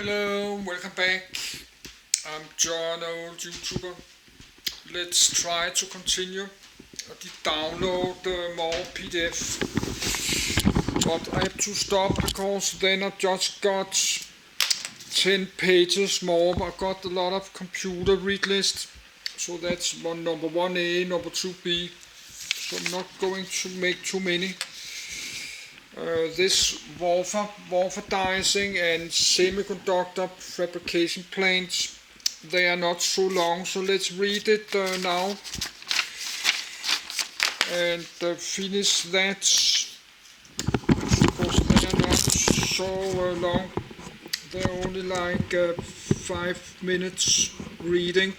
Hello, welcome back. I'm John, old YouTuber. Let's try to continue the download more PDF. But I have to stop because then I just got 10 pages more. I got a lot of computer read list. So that's number 1A, number 2B. So I'm not going to make too many. This wafer dicing and semiconductor fabrication plants, they are not so long, so let's read it now and finish that, because they are not so long. They're only like 5 minutes reading.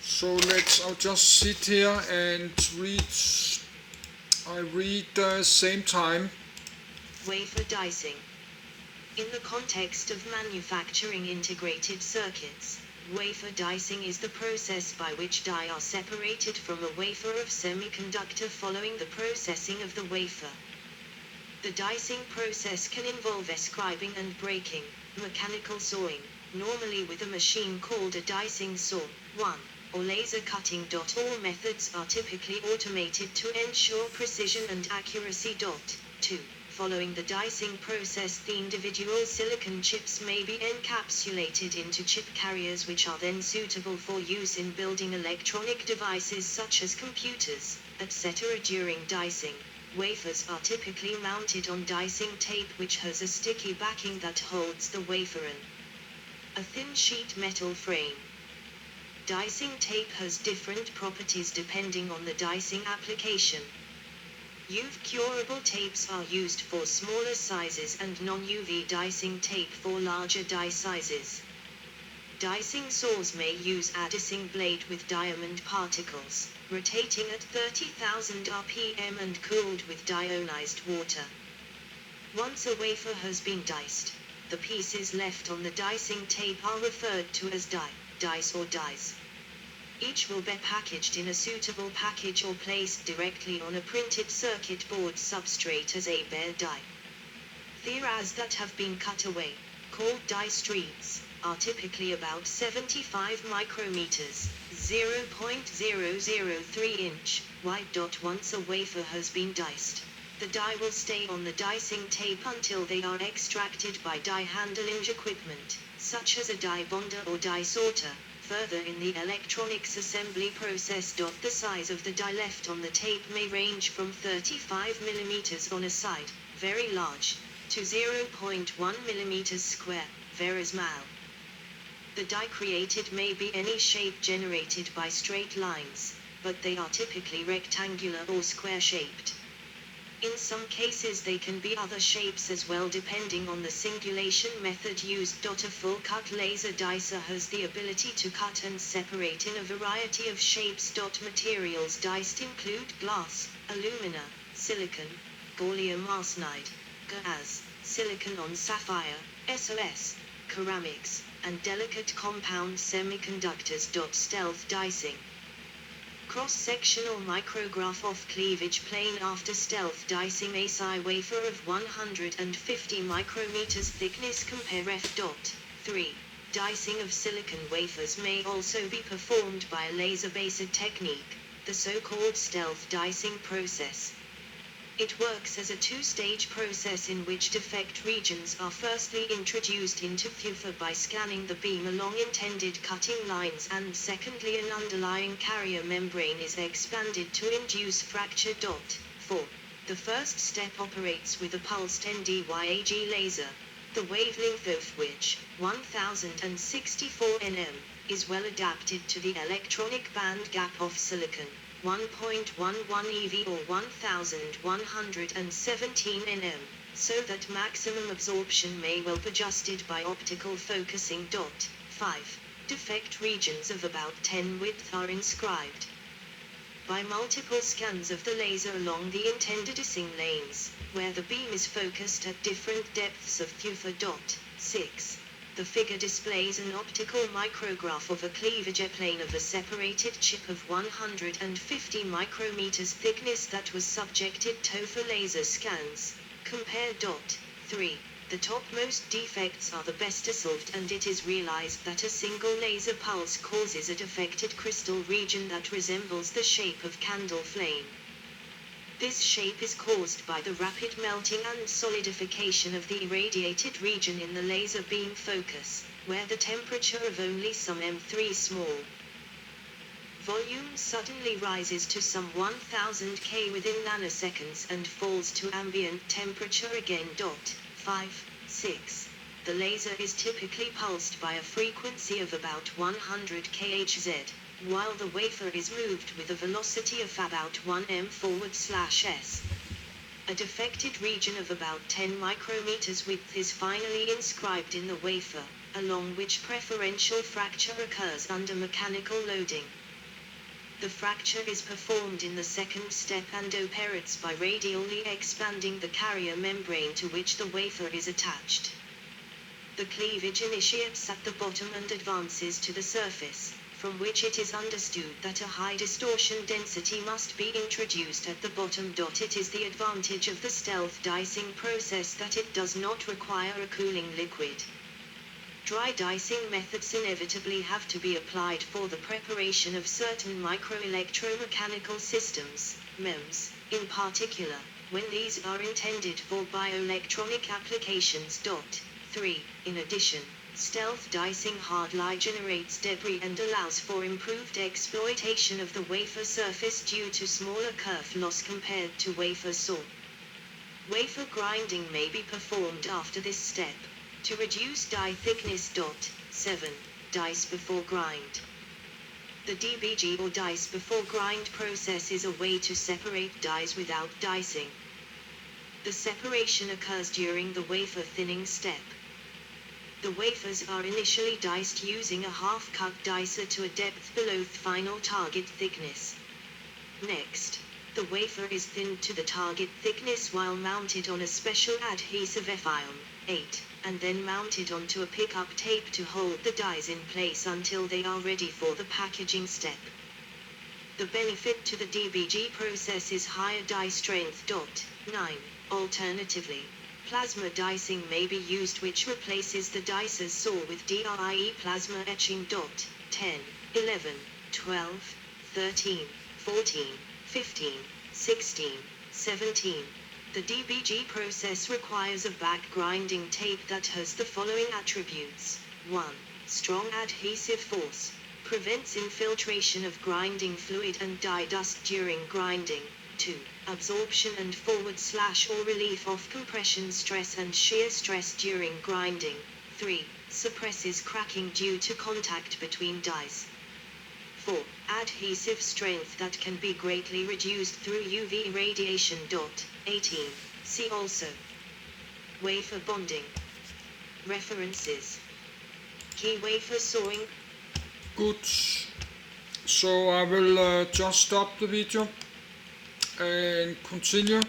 So I'll just sit here and read. I read same time. Wafer dicing. In the context of manufacturing integrated circuits, wafer dicing is the process by which die are separated from a wafer of semiconductor following the processing of the wafer. The dicing process can involve scribing and breaking, mechanical sawing, normally with a machine called a dicing saw, 1, or laser cutting. All methods are typically automated to ensure precision and accuracy. 2. Following the dicing process, the individual silicon chips may be encapsulated into chip carriers, which are then suitable for use in building electronic devices such as computers, etc. During dicing, wafers are typically mounted on dicing tape, which has a sticky backing that holds the wafer in a thin sheet metal frame. Dicing tape has different properties depending on the dicing application. UV curable tapes are used for smaller sizes and non-UV dicing tape for larger die sizes. Dicing saws may use a dicing blade with diamond particles, rotating at 30,000 rpm and cooled with deionized water. Once a wafer has been diced, the pieces left on the dicing tape are referred to as dice or dies. Each will be packaged in a suitable package or placed directly on a printed circuit board substrate as a bare die. Theras that have been cut away, called die streets, are typically about 75 micrometers, 0.003 inch, wide. Once a wafer has been diced, the die will stay on the dicing tape until they are extracted by die handling equipment, such as a die bonder or die sorter. Further in the electronics assembly process. The size of the die left on the tape may range from 35 mm on a side, very large, to 0.1 mm square, very small. The die created may be any shape generated by straight lines, but they are typically rectangular or square-shaped. In some cases they can be other shapes as well, depending on the singulation method used. A full-cut laser dicer has the ability to cut and separate in a variety of shapes. Materials diced include glass, alumina, silicon, gallium arsenide, GaAs, silicon on sapphire, SOS, ceramics, and delicate compound semiconductors. Stealth dicing. Cross-sectional micrograph off cleavage plane. After stealth dicing, a SI wafer of 150 micrometers thickness. Compare F.3. Dicing of silicon wafers may also be performed by a laser-based technique, the so-called stealth dicing process. It works as a two-stage process in which defect regions are firstly introduced into wafer by scanning the beam along intended cutting lines, and secondly an underlying carrier membrane is expanded to induce fracture. 4. The first step operates with a pulsed NdYAG laser, the wavelength of which, 1064 nm, is well adapted to the electronic band gap of silicon, 1.11 EV or 1117 nm, so that maximum absorption may well be adjusted by optical focusing. 5. Defect regions of about 10 width are inscribed by multiple scans of the laser along the intended dicing lanes, where the beam is focused at different depths of wafer. 6. The figure displays an optical micrograph of a cleavage plane of a separated chip of 150 micrometers thickness that was subjected to for laser scans. Compare. 3. The topmost defects are the best solved, and it is realized that a single laser pulse causes a defected crystal region that resembles the shape of candle flame. This shape is caused by the rapid melting and solidification of the irradiated region in the laser beam focus, where the temperature of only some M3 small volume suddenly rises to some 1000 K within nanoseconds and falls to ambient temperature again. 5.6. The laser is typically pulsed by a frequency of about 100 kHz, while the wafer is moved with a velocity of about 1 m/s. A defected region of about 10 micrometers width is finally inscribed in the wafer, along which preferential fracture occurs under mechanical loading. The fracture is performed in the second step and operates by radially expanding the carrier membrane to which the wafer is attached. The cleavage initiates at the bottom and advances to the surface, from which it is understood that a high distortion density must be introduced at the bottom. It is the advantage of the stealth dicing process that it does not require a cooling liquid. Dry dicing methods inevitably have to be applied for the preparation of certain microelectromechanical systems, MEMS, in particular, when these are intended for bioelectronic applications. 3. In addition, stealth dicing hardly generates debris and allows for improved exploitation of the wafer surface due to smaller kerf loss compared to wafer saw. Wafer grinding may be performed after this step, to reduce die thickness. 7. Dice before grind. The DBG or dice before grind process is a way to separate dies without dicing. The separation occurs during the wafer thinning step. The wafers are initially diced using a half-cut dicer to a depth below the final target thickness. Next, the wafer is thinned to the target thickness while mounted on a special adhesive film 8, and then mounted onto a pickup tape to hold the dies in place until they are ready for the packaging step. The benefit to the DBG process is higher die strength. 9. Alternatively, plasma dicing may be used, which replaces the dicer's saw with DRIE plasma etching. 10, 11, 12, 13, 14, 15, 16, 17. The DBG process requires a back grinding tape that has the following attributes. 1. Strong adhesive force. Prevents infiltration of grinding fluid and die dust during grinding. 2. Absorption and forward/or relief of compression stress and shear stress during grinding. 3. Suppresses cracking due to contact between dies. 4. Adhesive strength that can be greatly reduced through UV radiation. 18. See also. Wafer bonding. References. Key wafer sawing. Good. So I will just stop the video and continue